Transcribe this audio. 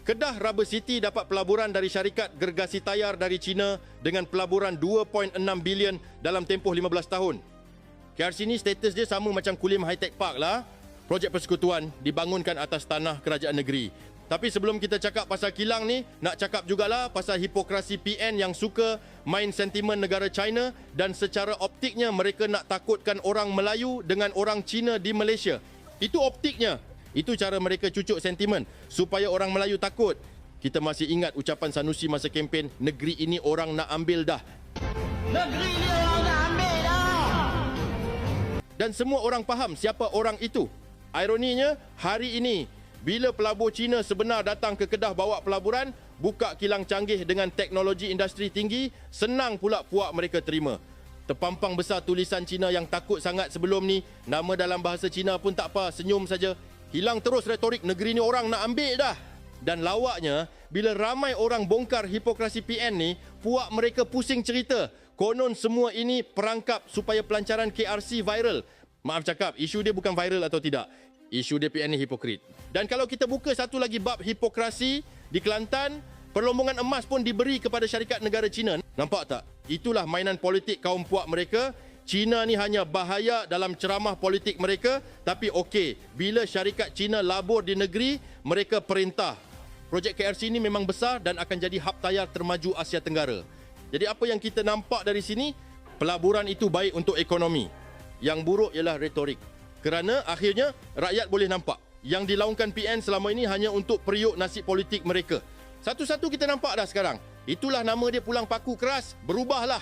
Kedah Rubber City dapat pelaburan dari syarikat gergasi tayar dari China dengan pelaburan 2.6 bilion dalam tempoh 15 tahun. KRC ni status dia sama macam Kulim High Tech Park lah. Projek persekutuan dibangunkan atas tanah kerajaan negeri. Tapi sebelum kita cakap pasal kilang ni, nak cakap jugalah pasal hipokrasi PN yang suka main sentimen negara China dan secara optiknya mereka nak takutkan orang Melayu dengan orang Cina di Malaysia. Itu optiknya. Itu cara mereka cucuk sentimen supaya orang Melayu takut. Kita masih ingat ucapan Sanusi masa kempen, negeri ini orang nak ambil dah. Negeri ini orang nak ambil dah. Dan semua orang faham siapa orang itu. Ironinya, hari ini bila pelabur Cina sebenar datang ke Kedah bawa pelaburan, buka kilang canggih dengan teknologi industri tinggi, senang pula puak mereka terima. Terpampang besar tulisan Cina yang takut sangat sebelum ni, nama dalam bahasa Cina pun tak apa, senyum saja. Hilang terus retorik negeri ni orang nak ambil dah. Dan lawaknya, bila ramai orang bongkar hipokrasi PN ni, puak mereka pusing cerita. Konon semua ini perangkap supaya pelancaran KRC viral. Maaf cakap, isu dia bukan viral atau tidak. Isu dia PN ni hipokrit. Dan kalau kita buka satu lagi bab hipokrasi di Kelantan, perlombongan emas pun diberi kepada syarikat negara Cina. Nampak tak? Itulah mainan politik kaum puak mereka. Cina ni hanya bahaya dalam ceramah politik mereka, tapi okey, bila syarikat Cina labur di negeri, mereka perintah. Projek KRC ini memang besar dan akan jadi hub tayar termaju Asia Tenggara. Jadi apa yang kita nampak dari sini, pelaburan itu baik untuk ekonomi. Yang buruk ialah retorik. Kerana akhirnya rakyat boleh nampak yang dilaungkan PN selama ini hanya untuk periuk nasib politik mereka. Satu-satu kita nampak dah sekarang. Itulah nama dia pulang paku keras, berubahlah.